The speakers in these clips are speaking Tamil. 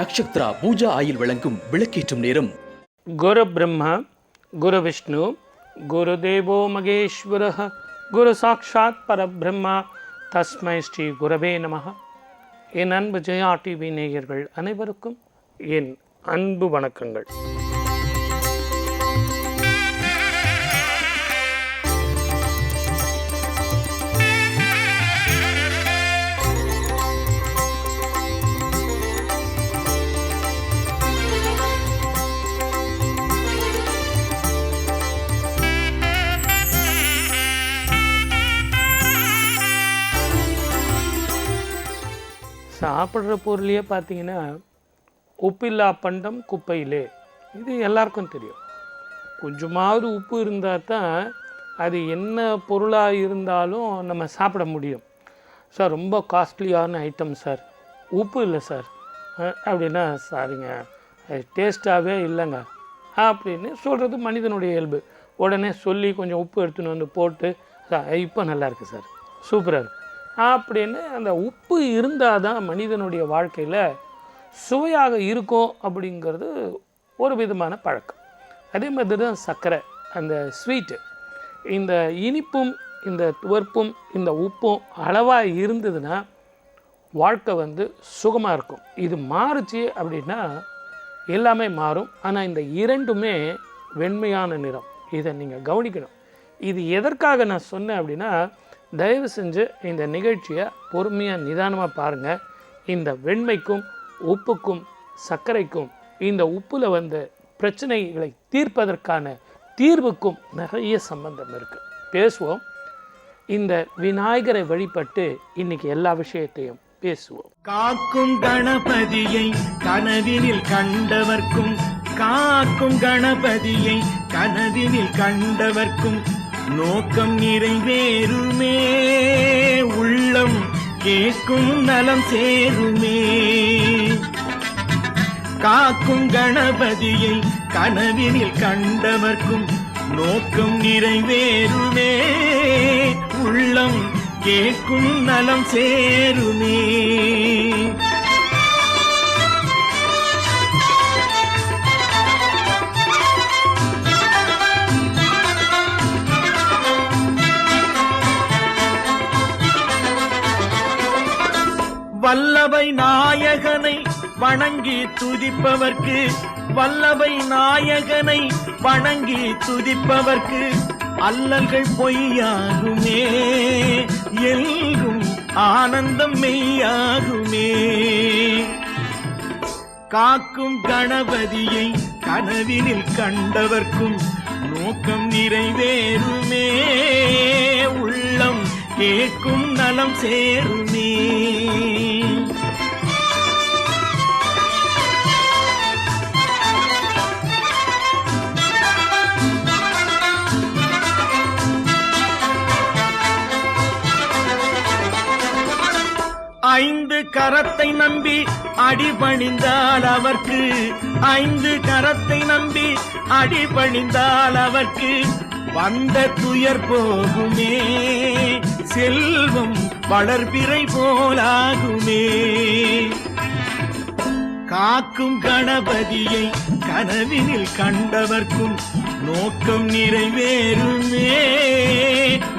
நக்ஷத்ரா பூஜா ஆயில் வழங்கும் விளக்கேற்றும் நேரம். குரு பிரம்மா குரு விஷ்ணு குரு தேவோ மகேஸ்வரः குரு சாட்சாத் பரபிரம்மா தஸ்மை ஸ்ரீ குரவே நமः. என் அன்பு ஜெயா டிவி நேயர்கள் அனைவருக்கும் என் அன்பு வணக்கங்கள். சாப்பிட்ற பொருளையே பார்த்தீங்கன்னா உப்பில்லா பண்டம் குப்பையிலே, இது எல்லாருக்கும் தெரியும். கொஞ்சமாவது உப்பு இருந்தால் தான் அது என்ன பொருளாக இருந்தாலும் நம்ம சாப்பிட முடியும். சார் ரொம்ப காஸ்ட்லியான ஐட்டம் சார், உப்பு இல்லை சார் அப்படின்னா, சாரிங்க அது டேஸ்ட்டாகவே இல்லைங்க அப்படின்னு சொல்கிறது மனிதனுடைய இயல்பு. உடனே சொல்லி கொஞ்சம் உப்பு எடுத்துன்னு வந்து போட்டு, சார் இப்போ நல்லாயிருக்கு சார், சூப்பராக இருக்குது அப்படின்னு. அந்த உப்பு இருந்தால் தான் மனிதனுடைய வாழ்க்கையில் சுவையாக இருக்கும் அப்படிங்கிறது ஒரு விதமான பழக்கம். அதே மாதிரி தான் சர்க்கரை, அந்த ஸ்வீட்டு, இந்த இனிப்பும் இந்த துவர்ப்பும் இந்த உப்பும் அளவாக இருந்ததுன்னா வாழ்க்கை சுகமாக இருக்கும். இது மாறுச்சு அப்படின்னா எல்லாமே மாறும். ஆனால் இந்த இரண்டுமே வெண்மையான நிறம், இதை நீங்கள் கவனிக்கணும். இது எதற்காக நான் சொன்னேன் அப்படின்னா, தயவு செஞ்சு இந்த நிகழ்ச்சியை பொறுமையாக நிதானமாக பாருங்கள். இந்த வெண்மைக்கும் உப்புக்கும் சர்க்கரைக்கும் இந்த உப்பில் வந்த பிரச்சனைகளை தீர்ப்பதற்கான தீர்வுக்கும் நிறைய சம்பந்தம் இருக்குது. பேசுவோம். இந்த விநாயகரை வழிபட்டு இன்னைக்கு எல்லா விஷயத்தையும் பேசுவோம். காக்கும் கணபதியை கனவினில் கண்டவர்க்கும், காக்கும் கணபதியை கனவினில் கண்டவர்க்கும் நோக்கம் நிறைவேறுமே, உள்ளம் கேட்கும் நலம் சேருமே. காக்கும் கணபதியை கனவினில் கண்டவர்க்கும் நோக்கம் நிறைவேறுமே, உள்ளம் கேட்கும் நலம் சேருமே. வல்லபை நாயகனை வணங்கி துதிப்பவர்க்கு, வல்லபை நாயகனை வணங்கி துதிப்பவர்க்கு அல்லல்கள் பொய்யாகுமே, எல்கும் ஆனந்தம் மெய்யாகுமே. காக்கும் கணபதியை கனவினில் கண்டவர்க்கும் நோக்கம் நிறைவேறுமே, உள்ளம் கேட்கும் நலம் சேருமே. ஐந்து கரத்தை நம்பி அடிபணிந்தால் அவர்க்கு, ஐந்து கரத்தை நம்பி அடிபணிந்தால் அவர்க்கு வந்த துயர் போகுமே, செல்வம் வளர்பிறை போலாகுமே. காக்கும் கணபதியை கனவினில் கண்டவர்க்கும் நோக்கம் நிறைவேறுமே,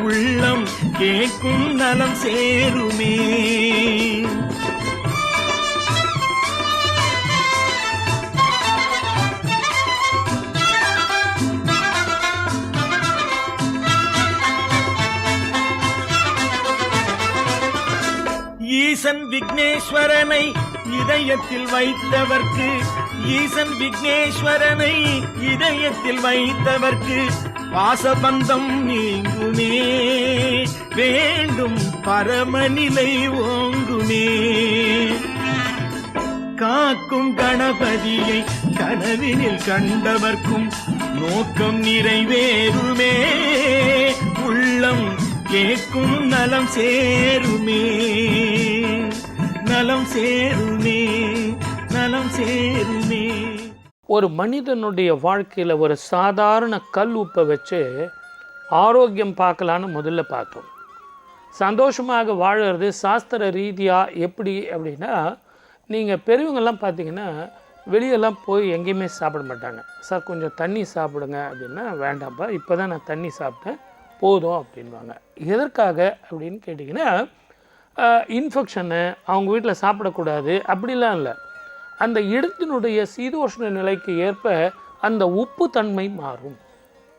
உள்ளம் கேட்கும் நலம் சேருமே. ஈசன் விக்னேஸ்வரனை இதயத்தில் வைத்தவர்க்கு, ஈசன் விக்னேஸ்வரனை இதயத்தில் வைத்தவர்க்கு பாசபந்தம் நீங்குமே, வேண்டும் பரமநிலை ஓங்குமே. காக்கும் கணபதியை கனவினில் கண்டவர்க்கும் நோக்கம் நிறைவேறுமே, உள்ளம் கேட்கும் நலம் சேருமே, நலம் சேருமே, நலம் சேருமே. ஒரு மனிதனுடைய வாழ்க்கையில் ஒரு சாதாரண கல் உப்பை வச்சு ஆரோக்கியம் பார்க்கலான்னு முதல்ல பார்த்தோம். சந்தோஷமாக வாழறது சாஸ்திர ரீதியாக எப்படி அப்படின்னா, நீங்கள் பெரியவங்கெல்லாம் பார்த்தீங்கன்னா வெளியெல்லாம் போய் எங்கேயுமே சாப்பிட மாட்டாங்க. சார் கொஞ்சம் தண்ணி சாப்பிடுங்க அப்படின்னா, வேண்டாம்ப்பா இப்போ தான் நான் தண்ணி சாப்பிட்டேன் போதும் அப்படின்வாங்க. எதற்காக அப்படின்னு கேட்டிங்கன்னா, இன்ஃபெக்ஷனு, அவங்க வீட்டில் சாப்பிடக்கூடாது அப்படிலாம் இல்லை. அந்த இடத்தினுடைய சீதோஷ்ண நிலைக்கு ஏற்ப அந்த உப்பு தன்மை மாறும்.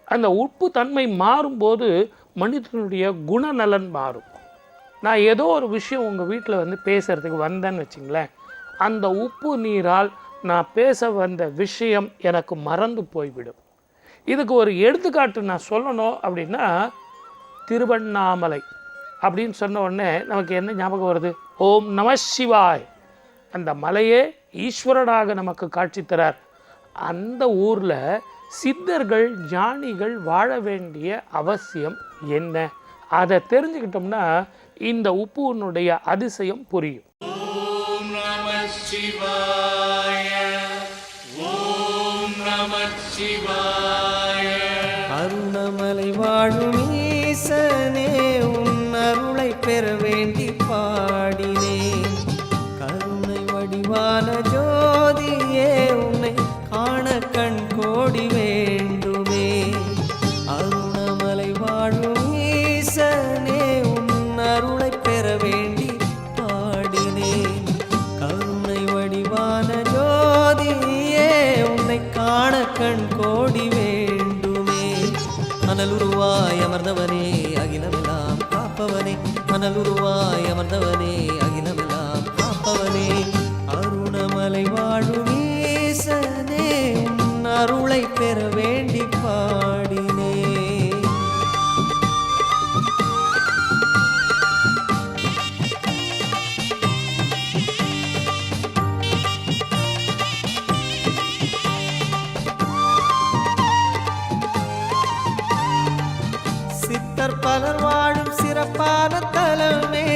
அந்த உப்பு தன்மை மாறும்போது மனிதனுடைய குணநலன் மாறும். நான் ஏதோ ஒரு விஷயம் உங்கள் வீட்டில் வந்து பேசுகிறதுக்கு வந்தேன்னு வச்சிங்களேன், அந்த உப்பு நீரால் நான் பேச வந்த விஷயம் எனக்கு மறந்து போய்விடும். இதுக்கு ஒரு எடுத்துக்காட்டு நான் சொல்லணும் அப்படின்னா, திருவண்ணாமலை அப்படின்னு சொன்ன உடனே நமக்கு என்ன ஞாபகம் வருது? ஓம் நம சிவாய். அந்த மலையே ஈஸ்வரனாக நமக்கு காட்சி தரார். அந்த ஊரில் சித்தர்கள் ஞானிகள் வாழ வேண்டிய அவசியம் என்ன? அதை தெரிஞ்சுக்கிட்டோம்னா இந்த உப்புனுடைய அதிசயம் புரியும். ஓம் நம சிவாய, ஓம் நம சிவாய. அருணமலை வாழும் ஈசனே, உன் அருளை பெற வேண்டி பாடினேன். கருணை வடிவான ஜோதியே, உன்னை காண கண் கோடி வேண்டுமே. அருணமலை வாழும் ஈசனே, உன் அருளை பெற வேண்டி பாடினேன். கருணை வடிவான ஜோதியே, உன்னை காண கண் கோடி வேண்டுமே. மணலுருவாய் அமர்ந்தவனே, அகிலமெல்லாம் காப்பவனே. மணலுருவாய் அமர்ந்தவனே, அகிலமெல்லாம் காப்பவனே. அருணமலை வாழும் ஈசனே, உன் அருளை பெற வேண்டி பாடினே. சித்தர் பலர் வாழும் சிறப்பான தலமே,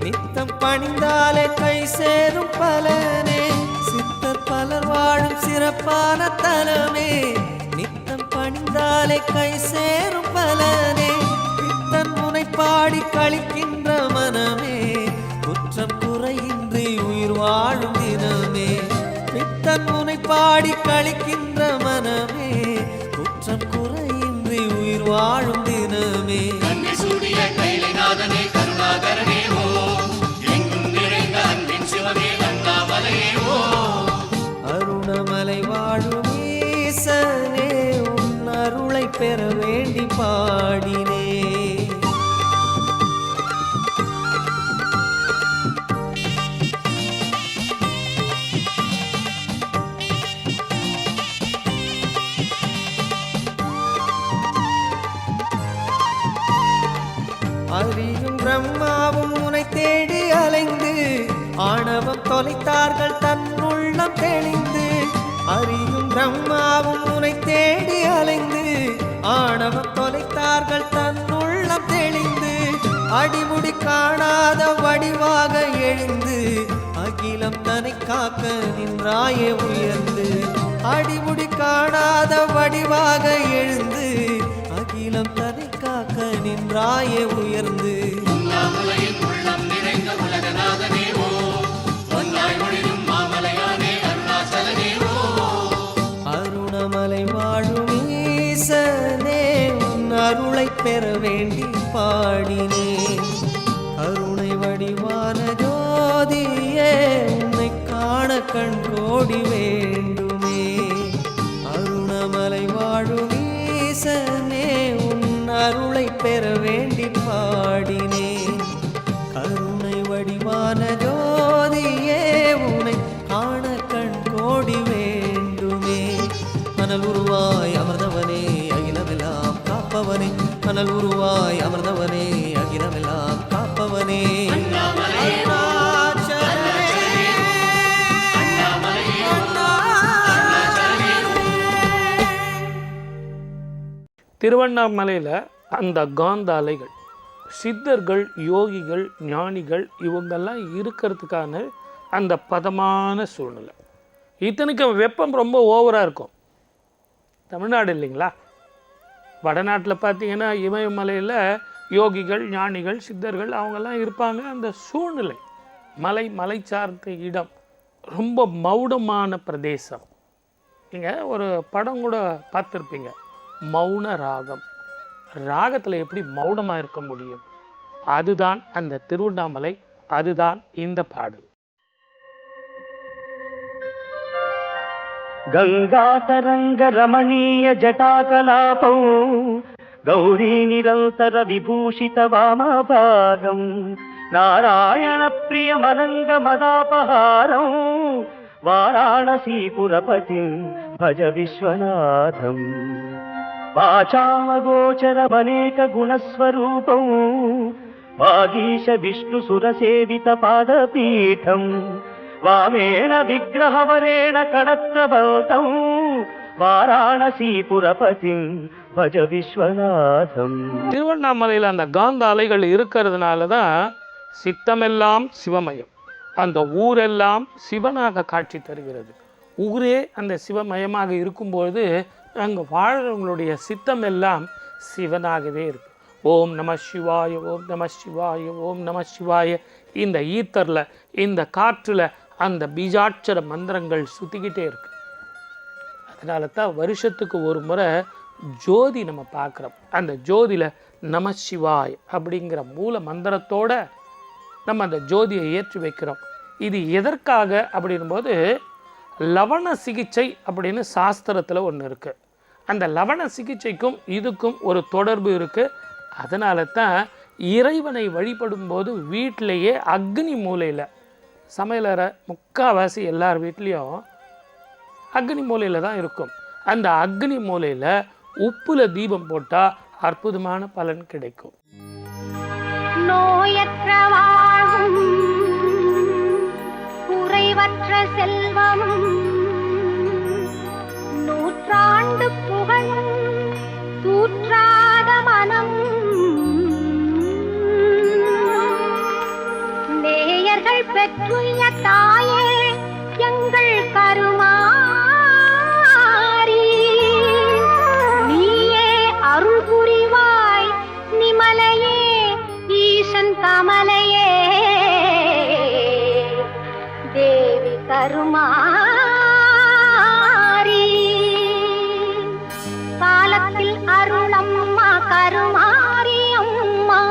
நித்தம் பணிந்தாலே கை சேரும் பலனே. சித்தர் பலர் வாழும் சிறப்பான தலமே, நித்தம் பணிந்தாலே கை சேரும் பலனே. பித்தன் முனை பாடி கழிக்கின்ற மனமே, குற்றம் குறையின்றி உயிர் வாழும் தினமே. பித்தன் முனை பாடி கழிக்கின்ற மனமே, குற்றம் குறையின்றி உயிர் வாழும் தினமே. கண்ணை சூடிய கைலைநாதனே, கருணாகரனே ஓ, எங்கும் நிறைந்த அன்பின் சிவமே, அண்ணாமலையே ஓ. அருணமலை வாழும் ஈசனே, உன் அருளை பெற வேண்டி பாடினே. அறியும் பிரம்மாவும் உனை தேடி அலைந்து, ஆணவம் தொலைத்தார்கள் தன்னுள்ளம் தெளிந்து. அறியும் பிரம்மாவும் உனை தேடி அலைந்து, ஆணவம் தொலைத்தார்கள் தன்னுள்ளம் தெளிந்து. அடிமுடி காணாத வடிவாக எழுந்து, அகிலம் தன்னை காக்க நின்றாயே உயர்ந்து. அடிமுடி காணாத வடிவாக எழுந்து, அகிலம் தன்னை காக்க நின்றாயே உயர்ந்து. அண்ணாமலையின் உள்ளம் நிறைந்த உலகநாதனே ஓ, பொன்னாய் ஒளிரும் மாமலையானே, அருணாசலனே ஓ. அருணமலை வாழும் ஈசனே, உன் அருளை பெற வேண்டி பாடினேன். கருணை வடிவான ஜோதியே, உன்னை காண கண் கோடி வேண்டுமே. அருணமலை வாழும் ஈசனே, உன் அருளை பெற வேண்டி பாடினேன். கருணை வடிவான ஜோதியே, உன்னை காண கண் கோடி வேண்டுமே. மணல் உருவாய் அமர்ந்தவனே, அகிலமெல்லாம் காப்பவனே. மணல் உருவாய் அமர்ந்தவனே, அகிலமெல்லாம் காப்பவனே. திருவண்ணாமலையில் அந்த காந்த அலைகள், சித்தர்கள், யோகிகள், ஞானிகள் இவங்கெல்லாம் இருக்கிறதுக்கான அந்த பதமான சூழ்நிலை. இத்தனைக்கும் வெப்பம் ரொம்ப ஓவராக இருக்கும். தமிழ்நாடு இல்லைங்களா? வடநாட்டில் பார்த்தீங்கன்னா இமயமலையில் யோகிகள், ஞானிகள், சித்தர்கள் அவங்கெல்லாம் இருப்பாங்க. அந்த சூழ்நிலை, மலை சார்ந்த இடம், ரொம்ப மௌனமான பிரதேசம். நீங்கள் ஒரு படம் கூட பார்த்துருப்பீங்க, மௌன ராகம். ராகத்தில் எப்படி மௌனமாக இருக்க முடியும்? அதுதான் அந்த திருவண்ணாமலை, அதுதான் இந்த பாடல். గంగాతరంగ రమణీయ జటాకలాపం గౌరీ నిరంతర విభూషిత వామభాగం నారాయణ ప్రియమనంగ మదాపహారం వారాణసీపురపతిం భజ విశ్వనాథం వాచామగోచరమనేక గుణస్వరూపం వాగీశ విష్ణు సురసేవిత పాదపీఠం వామేణ విగ్రహవరేణ కడత్రబౌతం వారాణసీపురపతిం భజ విశ్వనాథం. திருவண்ணாமலையில் அந்த காந்த அலைகள் இருக்கிறதுனால தான் சித்தமெல்லாம் சிவமயம், அந்த ஊரெல்லாம் சிவனாக காட்சி தருகிறது. ஊரே அந்த சிவமயமாக இருக்கும்போது அங்கே வாழ்கிறவங்களுடைய சித்தம் எல்லாம் சிவனாகவே இருக்கு. ஓம் நம சிவாய, ஓம் நம சிவாய, ஓம் நம சிவாய. இந்த ஈத்தரில், இந்த காற்றில் அந்த பீஜாட்சர மந்திரங்கள் சுற்றிக்கிட்டே இருக்கு. அதனால தான் வருஷத்துக்கு ஒரு முறை ஜோதி நம்ம பார்க்குறோம். அந்த ஜோதியில் நம சிவாய் அப்படிங்கிற மூல மந்திரத்தோட நம்ம அந்த ஜோதியை ஏற்றி வைக்கிறோம். இது எதற்காக அப்படின்போது, லவண சிகிச்சை அப்படின்னு சாஸ்திரத்தில் ஒன்று இருக்குது. அந்த லவண சிகிச்சைக்கும் இதுக்கும் ஒரு தொடர்பு இருக்குது. அதனால தான் இறைவனை வழிபடும்போது வீட்டிலையே அக்னி மூலையில், சமையலறை முக்கால்வாசி எல்லார் வீட்லேயும் அக்னி மூலையில் தான் இருக்கும். அந்த அக்னி மூலையில் உப்புல தீபம் போட்டால் அற்புதமான பலன் கிடைக்கும். நோயற்ற வாழ்வும் குறைவற்ற செல்வமும் நூற்றாண்டு புகழும் தூற்றாத மனம் நேயர்கள் பெற்றுய தாயே எங்கள் கருமாரி, நீயே அருள் புரிவாய் நிமலையே ஈசன் கமலையே தேவி கருமாரி. காலத்தில் அருளம்மா கருமாரி அம்மா.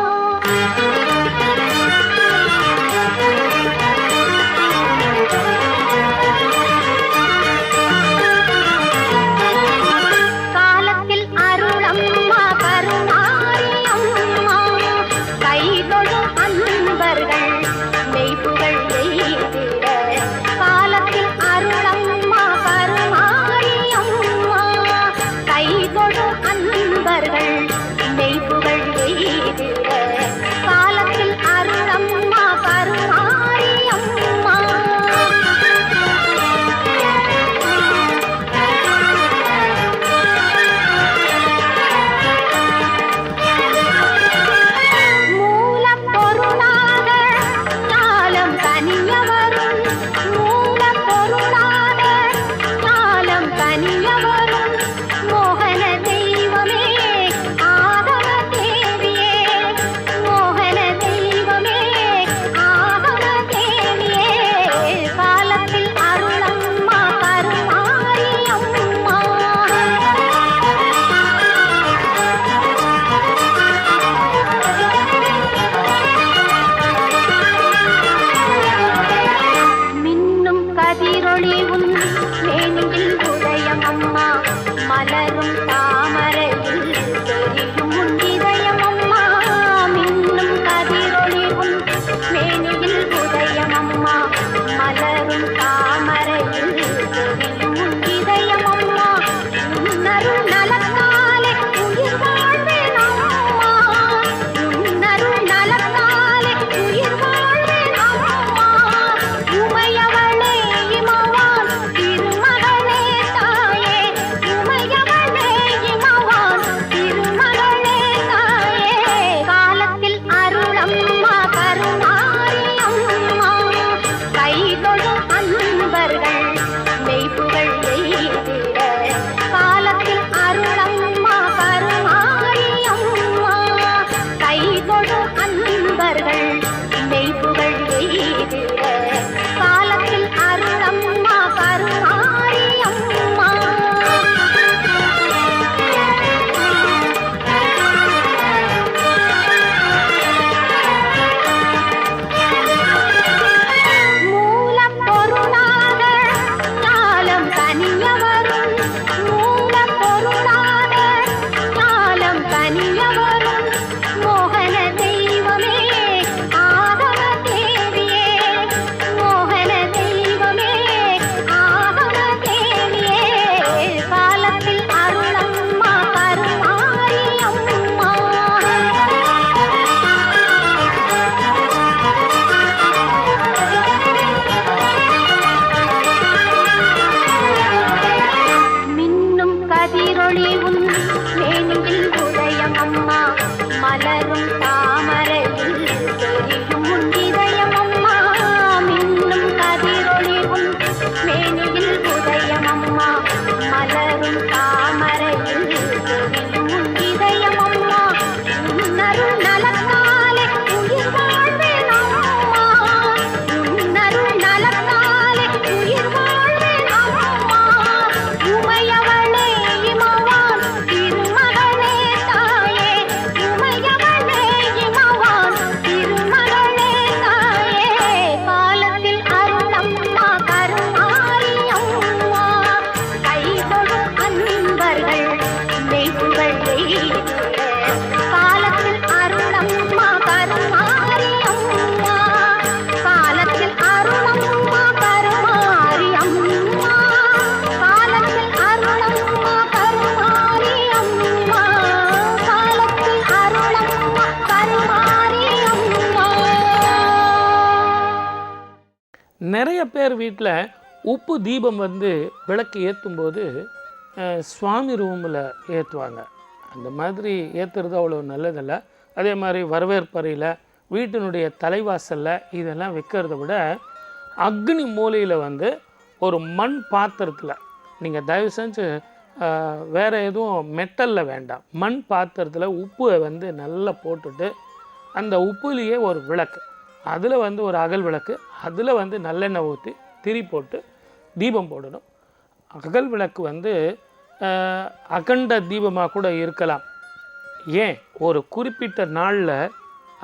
காலத்தில் அருளம்மா கருமாரி அம்மா. கைதொழும் அன்பர்கள் மெய்ப்புகள் எய்திட. காலத்தில் அருளம்மா கருமாரி அம்மா. கைதொழும் அன்பர்கள் மெய்ப்புகள் எய்திட. காலத்தில் அருளம்மா கருமாரி அம்மா. மூலப்பொருளாக ஞாலம் கனிய வரும். மூலப்பொருளாக ஞாலம் கனிய வரும். மோகன தெய்வமே ஆகம தேவியே. மோகன தெய்வமே ஆகம தேவியே. காலத்தில் அருளம்மா கருமாரி அம்மா. மின்னும் கதிரொளி உன் மேனியில் உதயம் அம்மா. மலரும் தாமரையில் தெரியும் உன் இதயம் அம்மா. மின்னும் கதிரொளி உன் மேனியில் உதயம் அம்மா. மலரும் தாமரையில் தெரியும் உன் இதயம் அம்மா. உன்னருள் நலத்தாலே உயிர் வாழ்வேன் அம்மா. உன்னருள் நலத்தாலே உயிர் வாழ்வேன் அம்மா. உமையவளே இமவான் திருமகளே தாயே. உமையவளே இமவான் திருமகளே தாயே. காலத்தில் அருளம்மா கருமாரி அம்மா. கைதொழும் அன்பர்கள் மெய்ப்புகள் எய்திட. காலத்தில் அருளம்மா கருமாரி அம்மா. கைதொழும் அன்பர்கள் மெய்ப்புகள் எய்திட. காலத்தில் அருளம் நிறைய பேர் வீட்டில் உப்பு தீபம் வந்து விளக்கு ஏற்றும்போது சுவாமி ரூமில் ஏற்றுவாங்க. அந்த மாதிரி ஏற்றுறது அவ்வளோ நல்லதில்லை. அதே மாதிரி வரவேற்பறையில், வீட்டினுடைய தலைவாசலில் இதெல்லாம் வைக்கிறத விட அக்னி மூலையில் வந்து ஒரு மண் பாத்திரத்தில், நீங்கள் தயவு செஞ்சு வேறு எதுவும் மெட்டலில் வேண்டாம், மண் பாத்திரத்தில் உப்பை வந்து நல்லா போட்டுட்டு அந்த உப்புலேயே ஒரு விளக்கு, அதில் வந்து ஒரு அகல் விளக்கு, அதில் வந்து நல்லெண்ணெய் ஊற்றி திரி போட்டு தீபம் போடணும். அகல் விளக்கு வந்து அகண்ட தீபமாக கூட இருக்கலாம். ஏன், ஒரு குறிப்பிட்ட நாளில்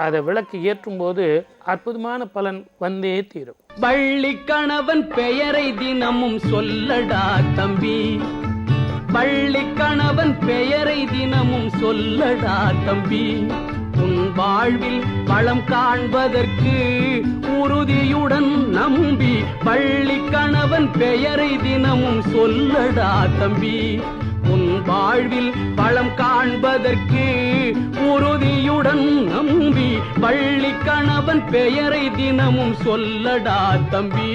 அதை விளக்கு ஏற்றும்போது அற்புதமான பலன் வந்தே தீரும். பள்ளி கணவன் பெயரை தினமும் சொல்லடா தம்பி, பள்ளி கணவன் பெயரை தினமும் சொல்லடா தம்பி, உன் வாழ்வில் வளம் காண்பதற்கு உறுதியுடன் நம்பி, பள்ளி கணவன் பெயரை தினமும் சொல்லடா தம்பி, உன் வாழ்வில் வளம் காண்பதற்கு உறுதியுடன் நம்பி, பள்ளி கணவன் பெயரை தினமும் சொல்லடா தம்பி.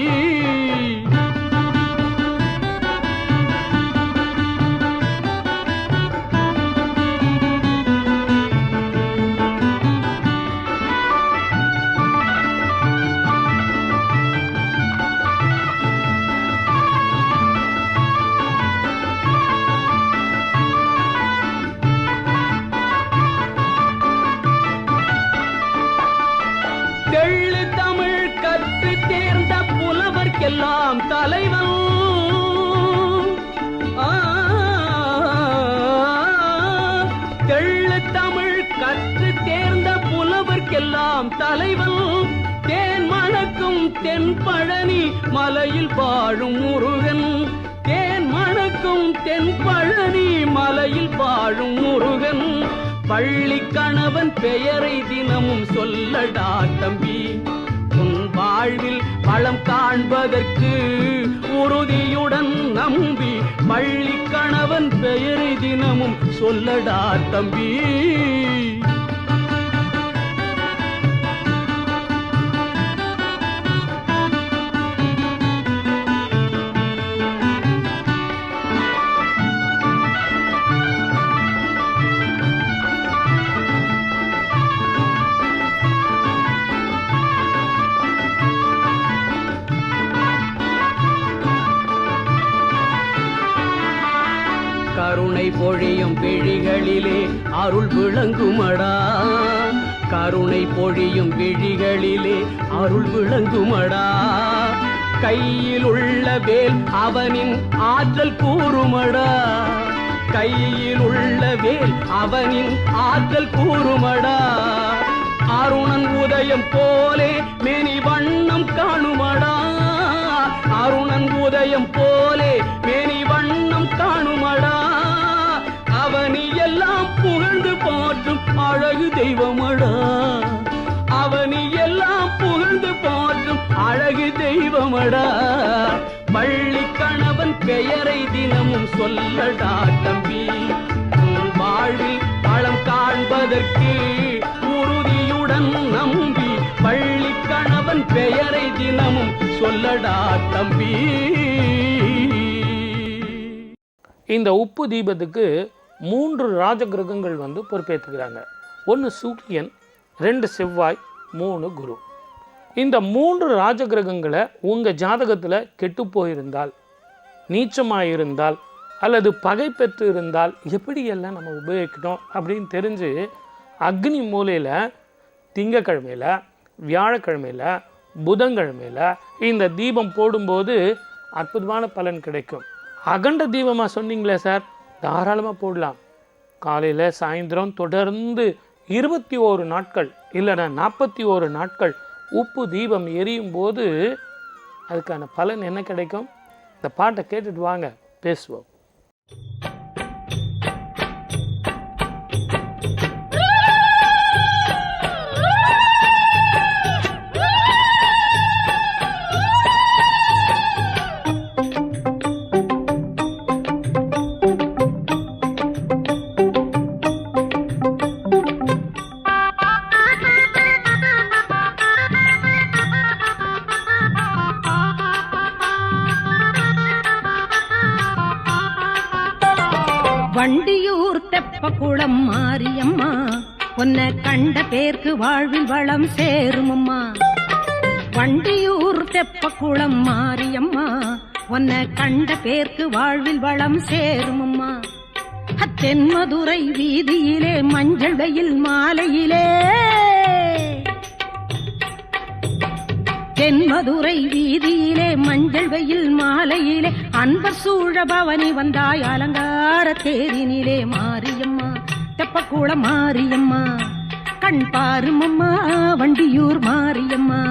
எல்லாம் தலைவன் தெள்ளு தமிழ் கற்று தேர்ந்த புலவர்க்கெல்லாம் தலைவன், தேன் மணக்கும் தென் பழனி மலையில் வாழும் முருகன், தேன் மணக்கும் தென் பழனி மலையில் வாழும் முருகன், பள்ளி கணவன் பெயரை தினமும் சொல்லடா தம்பி, உன் வாழ்வில் வளம் காண்பதற்கு உறுதியுடன் நம்பி, பள்ளி கணவன் பெயரை தினமும் சொல்லடா தம்பி. கருணை பொழியும் விழிகளிலே அருள் விளங்குமடா, கருணை பொழியும் விழிகளிலே அருள் விளங்குமடா, கையில் உள்ள வேல் அவனின் ஆற்றல் கூறுமடா, கையில் உள்ள வேல் அவனின் ஆற்றல் கூறுமடா, அருணன் உதயம் போலே மேனி வண்ணம் காணுமடா, அருணன் உதயம் போலே மேனி வண்ணம் காணுமடா, அவனி எல்லாம் புகழ்ந்து போற்றும் அழகு தெய்வமடா, அவனி எல்லாம் புகழ்ந்து போற்றும் அழகு தெய்வமடா, பள்ளி கணவன் பெயரை தினமும் சொல்லடா தம்பி, உன் வாழ்வில் வளம் காண்பதற்கு உறுதியுடன் நம்பி, பள்ளி கணவன் பெயரை தினமும் சொல்லடா தம்பி. இந்த உப்பு தீபத்துக்கு 3 ராஜகிரகங்கள் வந்து பொறுப்பேற்றுக்கிறாங்க. 1 சூரியன், 2 செவ்வாய், 3 குரு. இந்த 3 ராஜகிரகங்களை உங்கள் ஜாதகத்தில் கெட்டு போயிருந்தால், நீச்சமாக அல்லது பகை பெற்று இருந்தால் எப்படியெல்லாம் நம்ம உபயோகிக்கணும் அப்படின்னு தெரிஞ்சு அக்னி மூலையில் திங்கக்கிழமையில், வியாழக்கிழமையில், புதன்கிழமையில் இந்த தீபம் போடும்போது அற்புதமான பலன் கிடைக்கும். அகண்ட தீபமாக சொன்னீங்களே சார், தாராளமாக போடலாம். காலையில் சாயந்தரம் தொடர்ந்து 21 நாட்கள் இல்லைனா 41 நாட்கள் உப்பு தீபம் எரியும் போது அதுக்கான பலன் என்ன கிடைக்கும்? இந்த பாட்டை கேட்டுட்டு வாங்க, பேசுவோம். வண்டியூர் தெப்பக்குளம் மாரியம்மா உன்னை கண்ட பேருக்கு வாழ்வில் வளம் சேருமம்மா. வண்டியூர் தெப்பக்குளம் மாரியம்மா உன்னை கண்ட பேருக்கு வாழ்வில் வளம் சேருமம்மா. தென்மதுரை வீதியிலே மஞ்சள் வெயில் மாலையிலே, தென்மதுரை வீதியிலே மஞ்சள் வெயில் மாலையிலே அன்பர் சூழ பவனி வந்தாய் அலங்கார தேரினிலே. மாரியம்மா தெப்பக்குளம் மாரியம்மா கண் பாருமம்மா வண்டியூர் மாரியம்மா.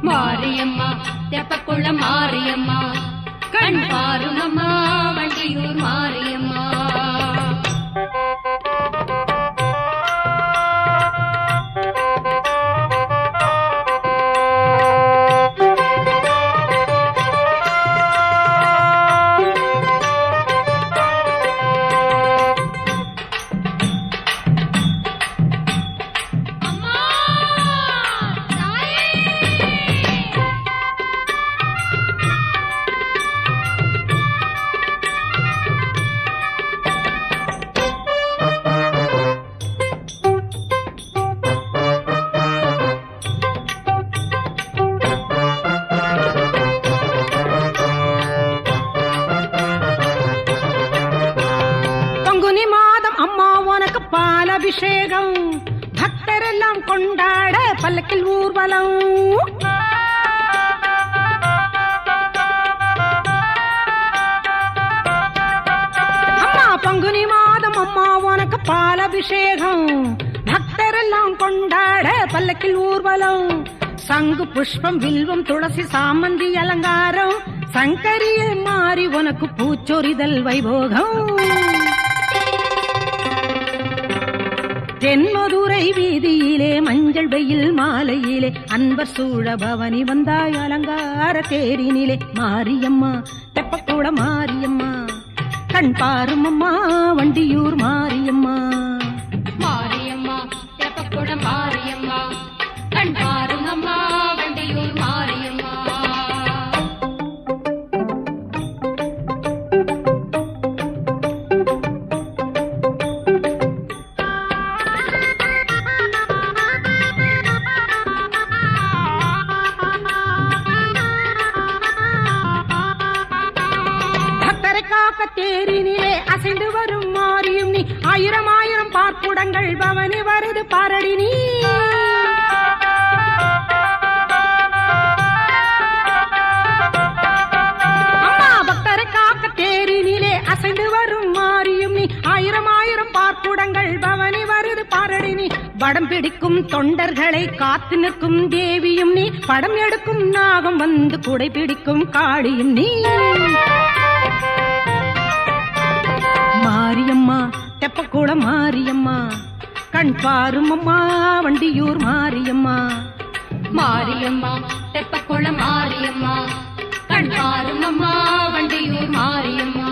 மாரியம்மா தெப்பக்குளம் மாரியம்மா கண் பாருமம்மா வண்டியூர் மாரியம்மா. பாலபிஷேகம் பக்தரெல்லாம் கொண்டாட பல்லக்கில் ஊர்வலம். அம்மா பங்குனி மாதம் அம்மா உனக்கு பாலபிஷேகம் பக்தரெல்லாம் கொண்டாட பல்லக்கில் ஊர்வலம். சங்கு புஷ்பம் வில்வம் துளசி சாமந்தி அலங்காரம் சங்கரியே மாறி உனக்கு பூச்சொரிதல் வைபோகம். தென்மதுரை வீதியிலே மஞ்சள் வெயில் மாலையிலே அன்பர் சூழ பவனி வந்தாய் அலங்கார தேரினிலே. மாரியம்மா தெப்பக்குளம் மாரியம்மா கண் பாருமம்மா வண்டியூர் மாரியம்மா. மாரியம்மா தெப்பக்குளம் மாரியம்மா கண் பாருமம்மா வண்டியூர் மாரியம்மா. தேரினிலே அசைந்து வரும் மாரியும் நீ ஆயிரம் ஆயிரம் பார்ப்புடங்கள் பவனி வருது பாரடி நீ. அம்மா பக்தரை காக்க தேரினிலே அசைந்து வரும் மாரியும் நீ ஆயிரம் ஆயிரம் பார்ப்புடங்கள் பவனி வருது பாரடி நீ. படம் பிடிக்கும் தொண்டர்களை காத்து நிற்கும் தேவியும் நீ படம் எடுக்கும் நாகம் வந்து குடை பிடிக்கும் காளியும் நீ. மாரியம்மா தெப்பக்குளம் மாரியம்மா கண் பாருமம்மா வண்டியூர் மாரியம்மா. மாரியம்மா தெப்பக்குளம் மாரியம்மா கண் பாருமம்மா வண்டியூர் மாரியம்மா.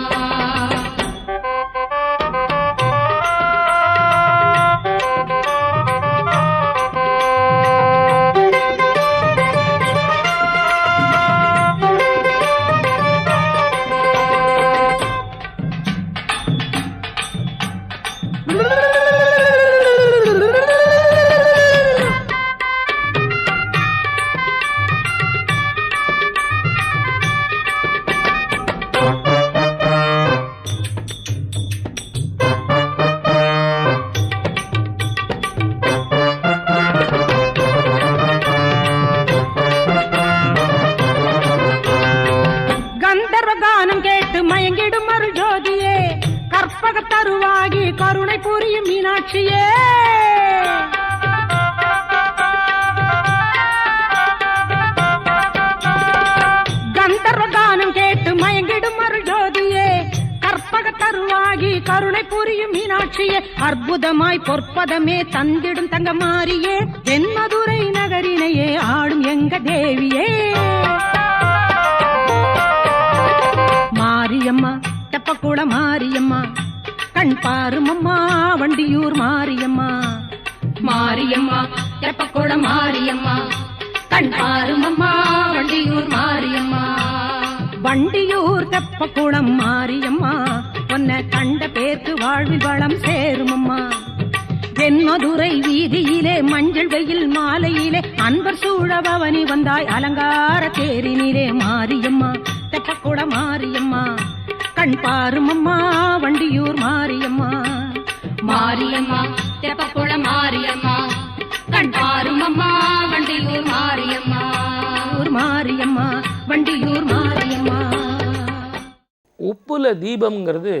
மயங்கிடும் அருள் ஜோதியே கற்பக தருவாகி கருணை புரியும் மீனாட்சியே. கந்தர்வ கானம் கேட்டு மயங்கிடும் அருள் ஜோதியே கற்பக தருவாகி கருணை புரியும் மீனாட்சியே. அற்புதமாய் பொற்பதமே தந்திடும் தங்க மாரியே தென்மதுரை நகரினையே ஆடும் எங்க தேவியே. மாரியம்மா தெப்பக்குளம் மாரியம்மா கண் பாருமம்மா வண்டியூர் மாரியம்மா. மாரியம்மா தெப்பக்குளம் மாரியம்மா கண் பாருமம்மா வண்டியூர் மாரியம்மா. வண்டியூர் தெப்பக்குளம் மாரியம்மா உன்னை கண்ட பேருக்கு வாழ்வில் வளம் சேருமம்மா. என் மதுரை வீதியிலே மஞ்சள் வெயில் மாலையிலே அன்பர் சூழ பவனி வந்தாய் அலங்கார தேரினிலே மாரியம்மா தெப்பக்குட மாரியம்மா கண் பாருமம்மா வண்டியூர் மாரியம்மா. மாரியம்மா தெப்பக்குள மாரியம்மா கண் பாருமம்மா வண்டியூர் மாரியம்மா. மாரியம்மா வண்டியூர் மாரியம்மா. உப்புல தீபம்ங்கிறது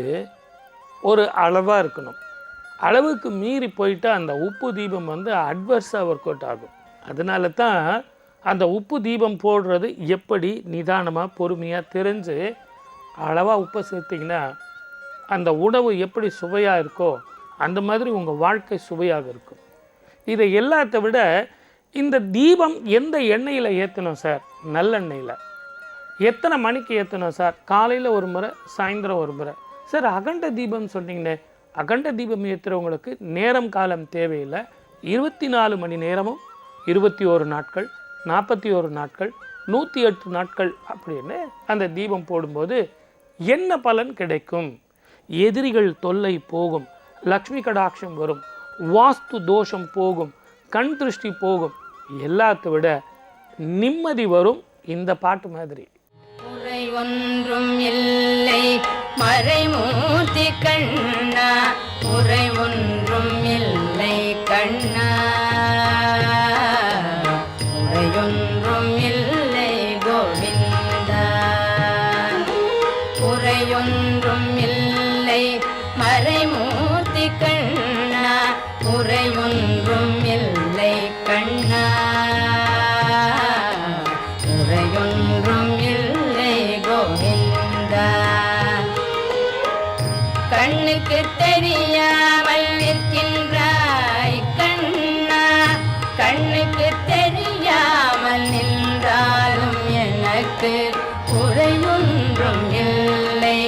ஒரு அளவாக இருக்கணும். அளவுக்கு மீறி போயிட்டா அந்த உப்பு தீபம் வந்து அட்வர்ஸாக ஒர்க் அவுட் ஆகும். அதனால தான் அந்த உப்பு தீபம் போடுறது எப்படி நிதானமாக பொறுமையாக தெரிஞ்சு அளவாக உப்பை சேர்த்திங்கன்னா அந்த உணவு எப்படி சுவையாக இருக்கோ அந்த மாதிரி உங்கள் வாழ்க்கை சுவையாக இருக்கும். இதை எல்லாத்த விட இந்த தீபம் எந்த எண்ணெயில் ஏற்றணும் சார்? நல்லெண்ணெயில். எத்தனை மணிக்கு ஏற்றணும் சார்? காலையில் ஒரு முறை, சாயந்தரம் ஒரு முறை. சார் அகண்ட தீபம் சொன்னீங்கன்னே, அகண்ட தீபம் ஏற்றுறவங்களுக்கு நேரம் காலம் தேவையில்லை. 24 மணி நேரமும் 21 நாட்கள், 41 நாட்கள், 108 நாட்கள் அப்படின்னு அந்த தீபம் போடும்போது என்ன பலன் கிடைக்கும்? எதிரிகள் தொல்லை போகும், லக்ஷ்மி கடாட்சம் வரும், வாஸ்து தோஷம் போகும், கண் திருஷ்டி போகும், எல்லாத்த விட நிம்மதி வரும். இந்த பாட்டு மாதிரி குறை ஒன்றும் இல்லை மறைமூர்த்தி கண்ணா, குறை ஒன்றும் இல்லை கண்ணா, குறையொன்றும் இல்லை கோவிந்தா, குறையொன்றும் இல்லை மறைமூர்த்தி கண்ணா, குறையொன்றும் இல்லை கண்ணா, குறையொன்றும் இல்லை கோவிந்தா. கண்ணுக்கு தெரியாமல் நிற்கின்றாய் கண்ணா, கண்ணுக்கு தெரியாமல் நின்றாலும் எனக்கு குறையொன்றும் இல்லை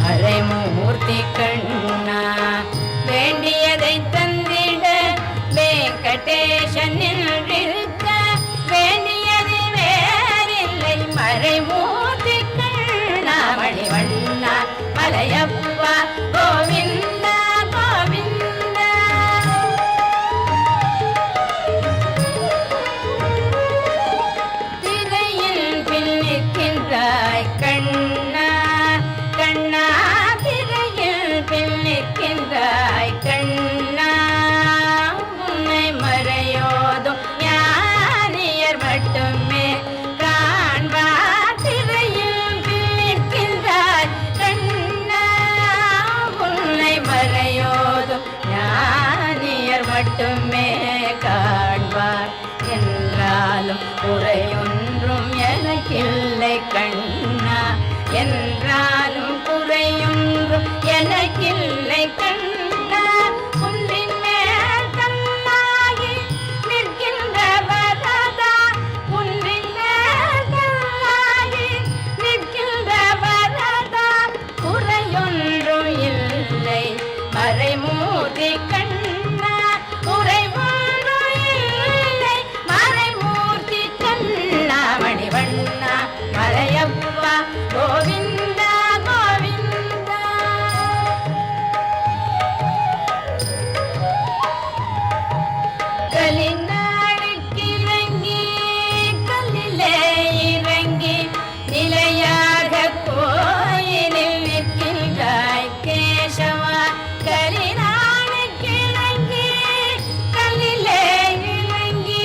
மறைமூர்த்தி கண்ணா. வேண்டியதை தந்திட வெங்கடேசன் நின்றிருக்க, வேண்டியது வேறில்லை மறைமூர்த்தி கண்ணா. மணிவண்ணா மலையப்பா கோவிந்தா கோவிந்தா. திரையில் பின்னிற்கின்றாய் கண்ணா, கண்ணா திரையில் பின்னிற்கின்றாய் கண்ணா. உன்னை மறையோதும் ஞானியர் மட்டுமே காண்பார். திரையில் பின்னிற்கின்றாய் கண்ணா, உன்னை மறையோதும் ஞானியர் மட்டுமே காண்பார். என்றாலும் குறையொன்றும் எனக்கில்லை கண்ணா, என்றாலும் குறையொன்றும் எனக்கில்லை கண்ணா. குன்றின் மேல் கண்ணாகி நிற்கின்ற வரதா, குன்றின் மேல் கண்ணாகி நிற்கின்ற வரதா, குறையொன்றும் இல்லை மறைமூர்த்தி கண்ணா, குறைவொன்றும் இல்லை மறைமூர்த்தி கண்ணா. மணிவண்ணா மலையப்பா கோவிந்தா கோவிந்தா. கலிநாளுக்கு இறங்கி கல்லிலே இறங்கி நிலையாக கோயிலில் நிற்கின்றாய் கேசவா. கலிநாளுக்கு இறங்கி கல்லிலே இறங்கி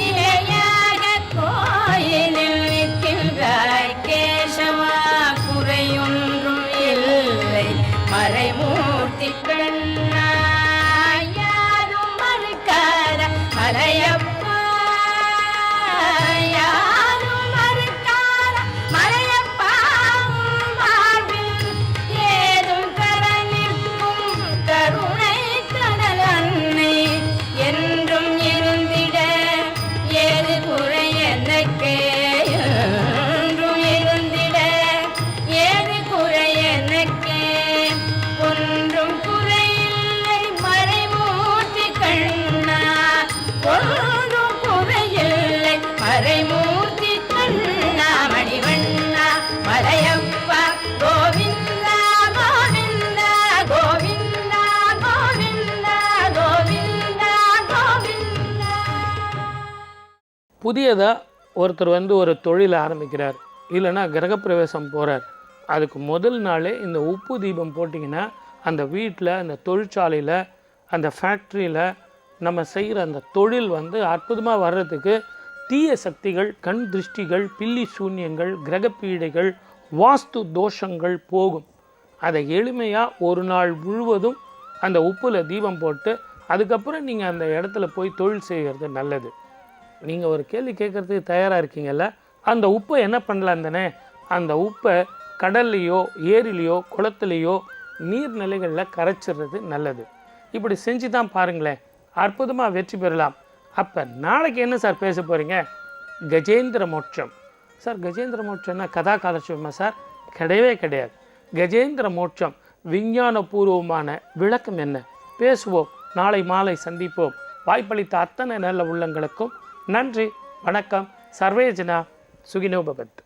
நிலையாக கோயிலில் நிற்கின்றாய் கேசவா. குறையொன்றும் இல்லை மறைமூர்த்தி கண்ணா, யாரும் மறுக்காத மலையப்பா, யாரும் மறுக்காத மலையப்பா. வாழ்வில் ஏதும் தர நிற்கும் கருணை கடல் அன்னை என்றும் இருந்திட, ஏது குறை எனக்கே என்றும் இருந்திட, ஏது குறை எனக்கே ஒன்றும் குறையில்லை மறைமூர்த்தி கண்ணா, ஒன்றும் குறையில்லை மறைமூர்த்தி கண்ணா. மணிவண்ணா மலையப்பா கோவிந்தா கோவிந்தா. புதியதாக ஒருத்தர் ஒரு தொழில் ஆரம்பிக்கிறார், இல்லைன்னா கிரகப்பிரவேசம் போகிறார், அதுக்கு முதல் நாளே இந்த உப்பு தீபம் போட்டிங்கன்னா அந்த வீட்டில், அந்த தொழிற்சாலையில், அந்த ஃபேக்ட்ரியில் நம்ம செய்கிற அந்த தொழில் அற்புதமாக வர்றதுக்கு தீய சக்திகள், கண் திருஷ்டிகள், பில்லி சூன்யங்கள், கிரகப்பீடைகள், வாஸ்து தோஷங்கள் போகும். அதை எளிமையாக ஒரு நாள் முழுவதும் அந்த உப்பில் தீபம் போட்டு அதுக்கப்புறம் நீங்கள் அந்த இடத்துல போய் தொழில் செய்கிறது நல்லது. நீங்கள் ஒரு கேள்வி கேட்குறதுக்கு தயாராக இருக்கீங்கல்ல, அந்த உப்பை என்ன பண்ணலாம் தானே? அந்த உப்பை கடல்லையோ ஏரிலையோ குளத்துலையோ நீர்நிலைகளில் கரைச்சிடுறது நல்லது. இப்படி செஞ்சு தான் பாருங்களேன், அற்புதமாக வெற்றி பெறலாம். அப்போ நாளைக்கு என்ன சார் பேச போகிறீங்க? கஜேந்திர மோட்சம். சார் கஜேந்திர மோட்சம்னா கதா காலட்சேபமா சார்? கிடையவே கிடையாது. கஜேந்திர மோட்சம் விஞ்ஞானபூர்வமான விளக்கம் என்ன? பேசுவோம், நாளை மாலை சந்திப்போம். வாய்ப்பளித்த அத்தனை நல்ல உள்ளங்களுக்கும் நன்றி, வணக்கம். சர்வே ஜனா சுகினோ பவந்து.